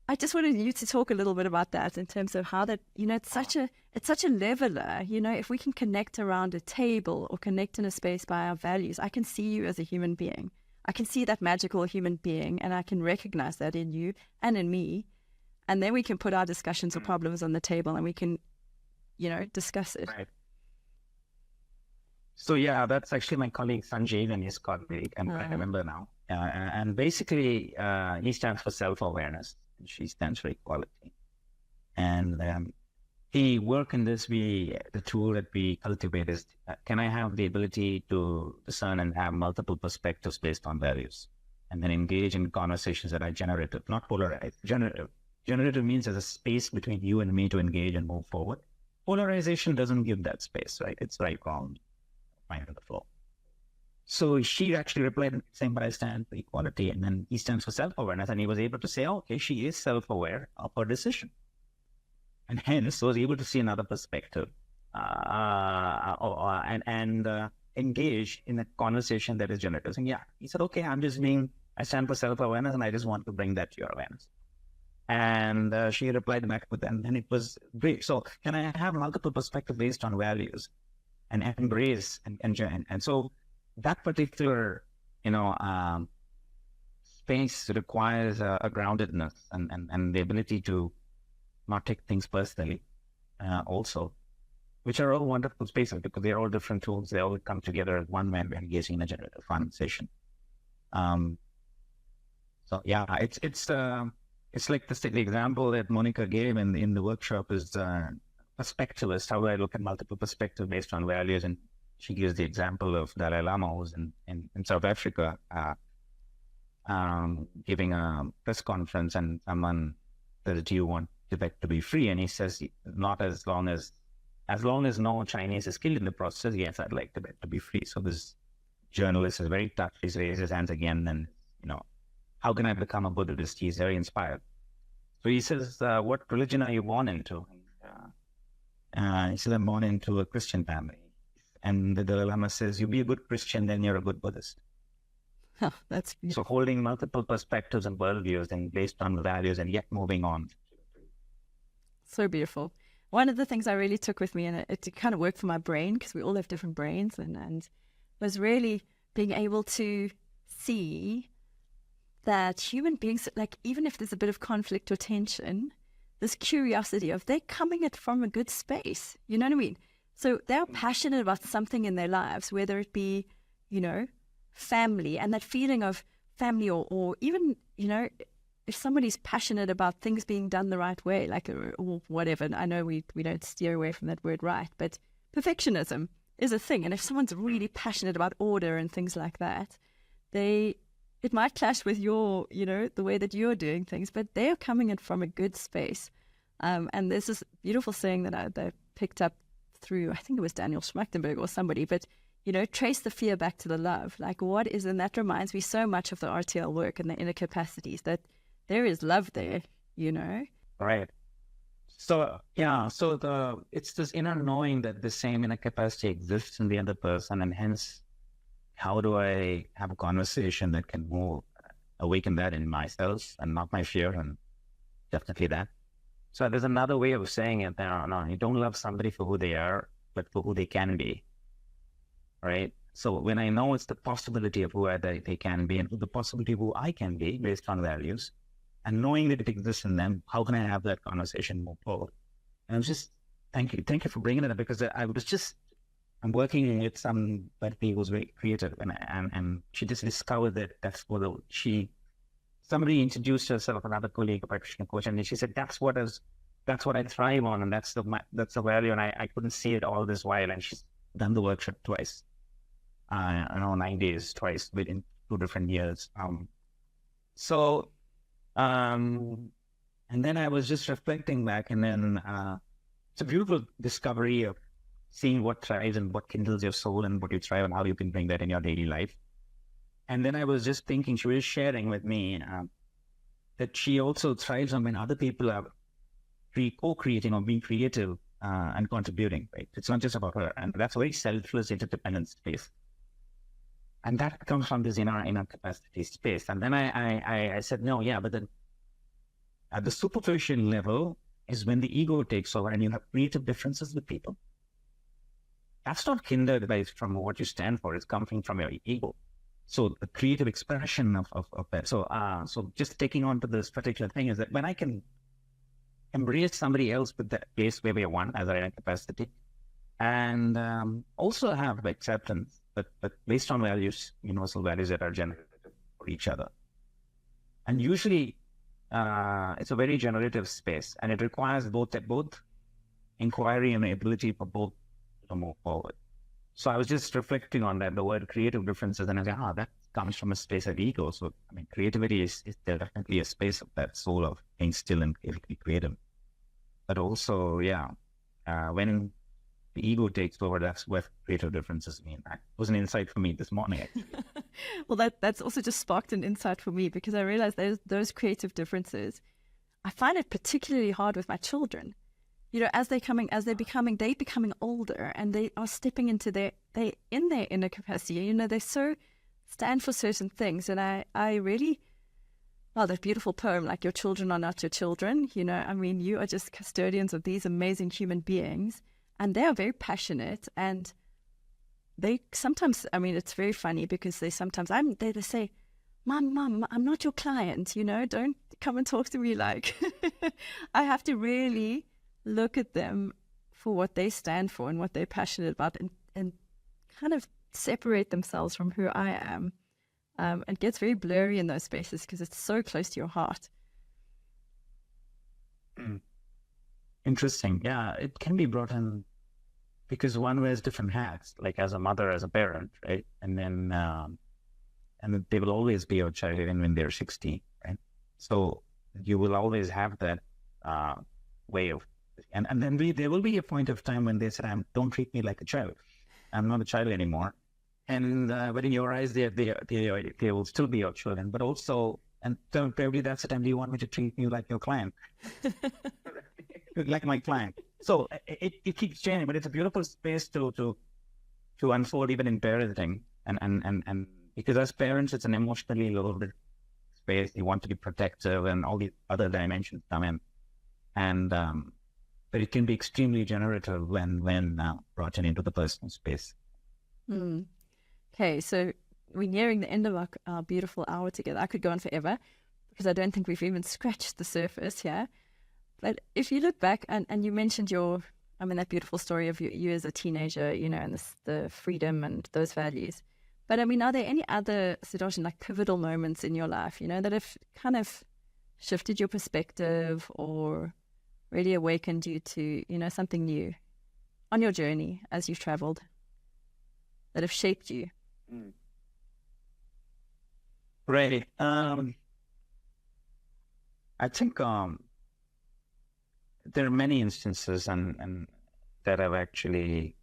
I just wanted you to talk a little bit about that in terms of how that, it's such a leveler, if we can connect around a table or connect in a space by our values. I can see you as a human being. I can see that magical human being, and I can recognize that in you and in me. And then we can put our discussions or problems on the table, and we can, discuss it. Right. So yeah, that's actually my colleague Sanjeev and his colleague, and I remember now. And basically, he stands for self-awareness. She stands for equality. And he work in this, the tool that we cultivate is, can I have the ability to discern and have multiple perspectives based on values, and then engage in conversations that are generative, not polarized. Generative means there's a space between you and me to engage and move forward. Polarization doesn't give that space, right? It's right, wrong, find the flow. So she actually replied saying, but I stand for equality. And then he stands for self-awareness. And he was able to say, okay, she is self-aware of her decision. And hence was able to see another perspective and engage in a conversation that is generative. And he said, okay, I stand for self-awareness, and I just want to bring that to your awareness. And she replied back with that, and it was great. So can I have multiple perspectives based on values and embrace and so that particular, space requires a groundedness and the ability to not take things personally, also, which are all wonderful spaces because they're all different tools. They all come together as one man engaging in a generative conversation. So yeah, it's like the example that Monica gave in the workshop is perspectivist. How do I look at multiple perspectives based on values? And she gives the example of Dalai Lama, who's in South Africa, giving a press conference, and someone says, do you want Tibet to be free? And he says, not as long as no Chinese is killed in the process, yes, I'd like Tibet to be free. So this journalist is very touched. He raises his hands again, and, how can I become a Buddhist? He's very inspired. So he says, what religion are you born into? He said, I'm born into a Christian family. And the Dalai Lama says, you be a good Christian, then you're a good Buddhist. Oh, that's beautiful. So holding multiple perspectives and worldviews and based on values and yet moving on. So beautiful. One of the things I really took with me, and it kind of worked for my brain, because we all have different brains, and was really being able to see that human beings, like, even if there's a bit of conflict or tension, this curiosity of they're coming it from a good space. You know what I mean? So they're passionate about something in their lives, whether it be, family, and that feeling of family, or even, if somebody's passionate about things being done the right way, like, or whatever. I know we don't steer away from that word right, but perfectionism is a thing. And if someone's really passionate about order and things like that, it might clash with your, the way that you're doing things, but they're coming in from a good space. And there's this beautiful saying that I picked up through, I think it was Daniel Schmachtenberg or somebody, but, trace the fear back to the love. Like, what is, and that reminds me so much of the RTL work and the inner capacities, that there is love there, Right. it's this inner knowing that the same inner capacity exists in the other person, and hence, how do I have a conversation that can more awaken that in myself and not my fear, and definitely that. So there's another way of saying it. No, you don't love somebody for who they are, but for who they can be, right? So when I know it's the possibility of who they can be and the possibility of who I can be based on values, and knowing that it exists in them, how can I have that conversation more forward? And I'm just, thank you for bringing it up, because I'm working with somebody who's very creative, and she just discovered that that's what somebody introduced herself, another colleague, a practitioner coach, and she said, that's what I thrive on, and that's the value, and I couldn't see it all this while, and she's done the workshop twice. 9 days, twice within 2 different years. And then I was just reflecting back, and then it's a beautiful discovery of seeing what thrives and what kindles your soul and what you thrive and how you can bring that in your daily life. And then I was just thinking, she was sharing with me that she also thrives on when other people are co-creating or being creative and contributing, right? It's not just about her. And that's a very selfless, interdependent space. And that comes from this inner capacity space. And then I said, no, yeah, but then at the superficial level is when the ego takes over and you have creative differences with people. That's not hindered from what you stand for. It's coming from your ego. So the creative expression of that. So just taking on to this particular thing is that when I can embrace somebody else with that place where we are one as our inner capacity, and also have acceptance, but based on values, universal values that are generated for each other. And usually it's a very generative space, and it requires both inquiry and ability for both to move forward. So I was just reflecting on that, the word creative differences, and I was that comes from a space of ego. So, creativity is definitely a space of that soul of being still and creative. But also, when the ego takes over, that's what creative differences mean. That was an insight for me this morning, actually. Well, that's also just sparked an insight for me, because I realized those creative differences, I find it particularly hard with my children. As they're becoming older, and they are stepping into their inner capacity. They so stand for certain things. And I really, that beautiful poem, like, your children are not your children. You are just custodians of these amazing human beings. And they are very passionate, and they sometimes, it's very funny, because they say, Mom, I'm not your client, don't come and talk to me like. I have to really look at them for what they stand for and what they're passionate about, and kind of separate themselves from who I am. It gets very blurry in those spaces because it's so close to your heart. Interesting. Yeah, it can be brought in because one wears different hats, like as a mother, as a parent, right? And then and they will always be your child even when they're 60, right? So you will always have that way of, and then there will be a point of time when they say, don't treat me like a child. I'm not a child anymore. And but in your eyes, they will still be your children. But also, and probably that's the time, do you want me to treat you like your client? Like my client. So it keeps changing, but it's a beautiful space to unfold even in parenting. And because as parents, it's an emotionally loaded space. You want to be protective, and all these other dimensions come in. And but it can be extremely generative when brought into the personal space. Okay, so we're nearing the end of our beautiful hour together. I could go on forever, because I don't think we've even scratched the surface here. But if you look back, and you mentioned that beautiful story of you as a teenager, and the freedom and those values. But are there any other, Sudarshan, like pivotal moments in your life, that have kind of shifted your perspective or really awakened you to, something new on your journey as you've traveled, that have shaped you? Right. I think there are many instances and that I've actually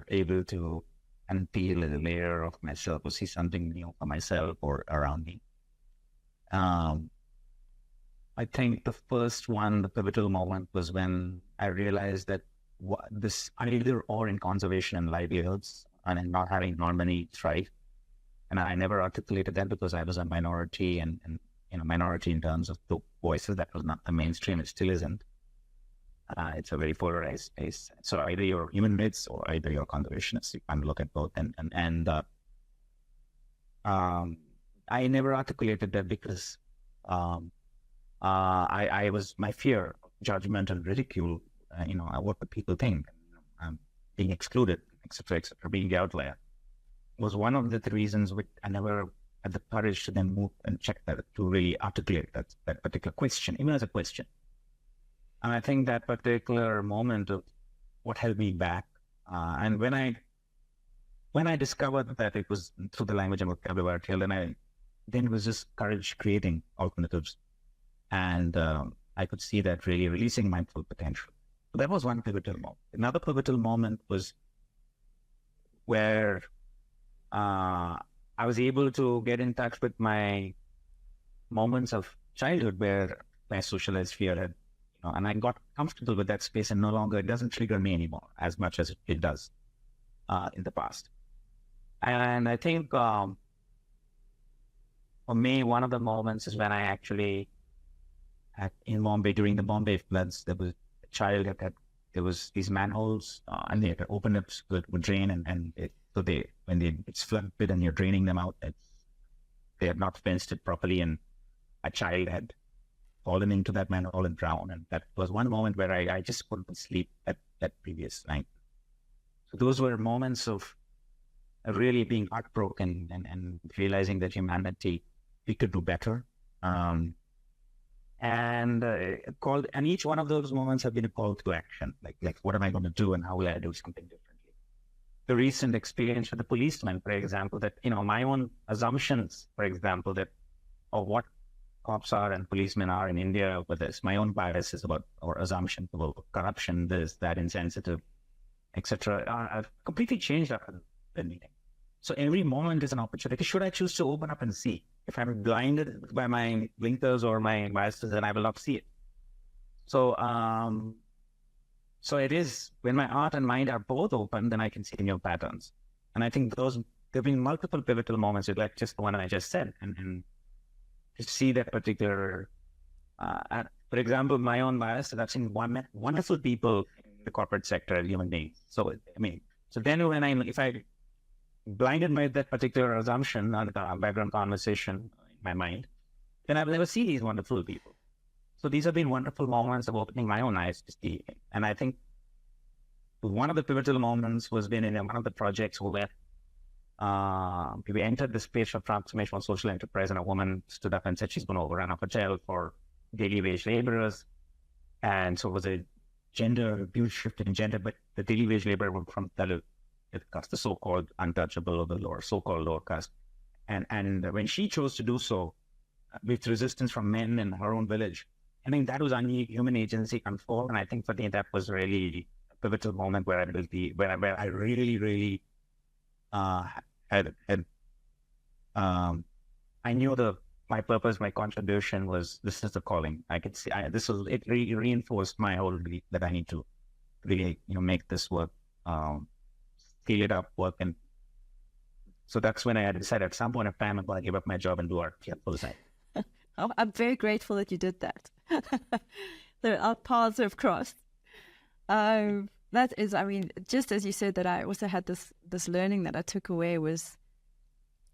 able to unpeel a layer of myself or see something new for myself or around me. I think the first one, the pivotal moment, was when I realized that this either or in conservation and livelihoods and in not having normal needs, right? And I never articulated that because I was a minority and minority in terms of the voices. That was not the mainstream. It still isn't. It's a very polarized space. So either you're human rights or either you're conservationists. You can't look at both. I never articulated that because I was my fear of judgment and ridicule. What would people think? Being excluded, etc., being the outlier, was one of the reasons which I never had the courage to then move and check that, to really articulate that particular question, even as a question. And I think that particular moment of what held me back, and when I discovered that it was through the language and vocabulary, then it was just courage creating alternatives, and I could see that really releasing my full potential. So that was one pivotal moment. Another pivotal moment was where I was able to get in touch with my moments of childhood where my socialized fear had, and I got comfortable with that space, and no longer, it doesn't trigger me anymore as much as it does in the past. And I think for me, one of the moments is when I actually, in Bombay, during the Bombay floods, there was a child there was these manholes, and they had opened up so it would drain, and it's flooded and you're draining them out, they had not fenced it properly, and a child had fallen into that manhole and drowned. And that was one moment where I just couldn't sleep that previous night. So those were moments of really being heartbroken and realizing that humanity, we could do better. And each one of those moments have been a call to action. Like what am I going to do and how will I do something differently? The recent experience with the policeman, for example, that, my own assumptions, for example, of what cops are and policemen are in India, with this, my own biases or assumptions about corruption, this, that, insensitive, etc., I've completely changed after the meeting. So every moment is an opportunity. Should I choose to open up and see? If I'm blinded by my blinkers or my biases, then I will not see it. So, so it is when my heart and mind are both open, then I can see new patterns. And I think there've been multiple pivotal moments, like just the one I just said, and to see that particular, for example, my own bias, I've seen wonderful people in the corporate sector as human beings. So, so then if I blinded by that particular assumption or the background conversation in my mind, then I will never see these wonderful people. So these have been wonderful moments of opening my own eyes to see. And I think one of the pivotal moments was been in one of the projects where we entered the space of transformational social enterprise, and a woman stood up and said she's going to run a hotel for daily wage laborers. And so it was a huge shift in gender, but the daily wage laborer were from Dalit caste, the so-called untouchable or the so-called lower caste. And when she chose to do so, with resistance from men in her own village, I think that was human agency unfold. And I think for me, that was really a pivotal moment where I really, really I knew my purpose, my contribution was, this is the calling. I could see it reinforced my whole belief that I need to really, make this work, scale it up, work. And so that's when I decided at some point of time, I'm going to give up my job and do art full time. Oh, I'm very grateful that you did that. Our paths have crossed. That is, just as you said, that I also had this learning that I took away was,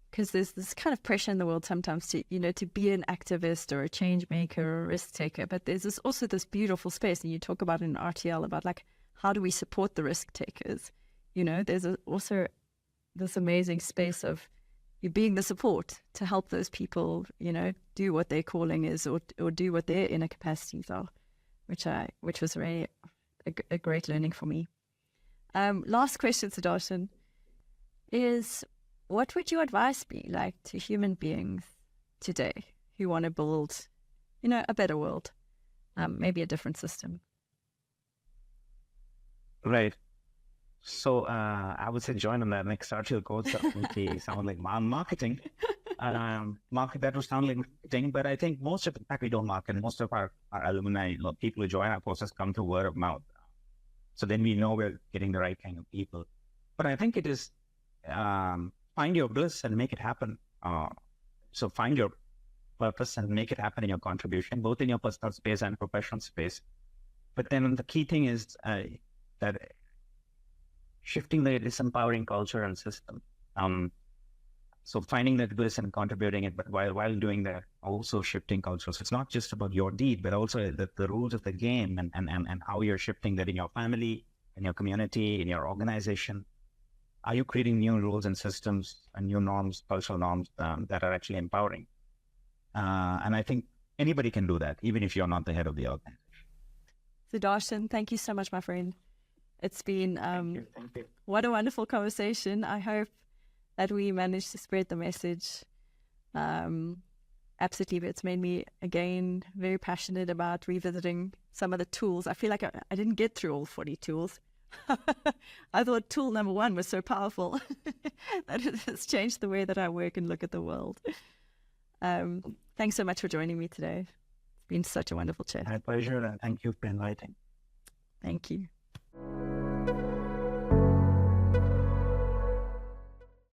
because there's this kind of pressure in the world sometimes to be an activist or a change maker or a risk taker, but there's also this beautiful space, and you talk about in RTL about how do we support the risk takers? There's also this amazing space of you being the support to help those people, do what their calling is or do what their inner capacities are, which was really a great learning for me. Last question, Sudarshan, is what would your advice be to human beings today who want to build, a better world, maybe a different system? Right. So I would say join on that next RTL course. That sound like marketing. That would sound like marketing, but I think most of the fact we don't market. Most of our alumni, people who join our courses come through word of mouth. So then we know we're getting the right kind of people. But I think it is find your bliss and make it happen. So find your purpose and make it happen in your contribution, both in your personal space and professional space. But then the key thing is that shifting the disempowering culture and system. So finding that bliss and contributing it, but while doing that, also shifting culture. So it's not just about your deed, but also the rules of the game and how you're shifting that in your family, in your community, in your organization. Are you creating new rules and systems and new norms, cultural norms that are actually empowering? And I think anybody can do that, even if you're not the head of the organization. Sudarshan, thank you so much, my friend. It's been Thank you. What a wonderful conversation. I hope that we managed to spread the message. Absolutely, it's made me again very passionate about revisiting some of the tools. I feel like I didn't get through all 40 tools. I thought tool number 1 was so powerful that it has changed the way that I work and look at the world. Thanks so much for joining me today. It's been such a wonderful chat. My pleasure, and thank you for inviting. Thank you.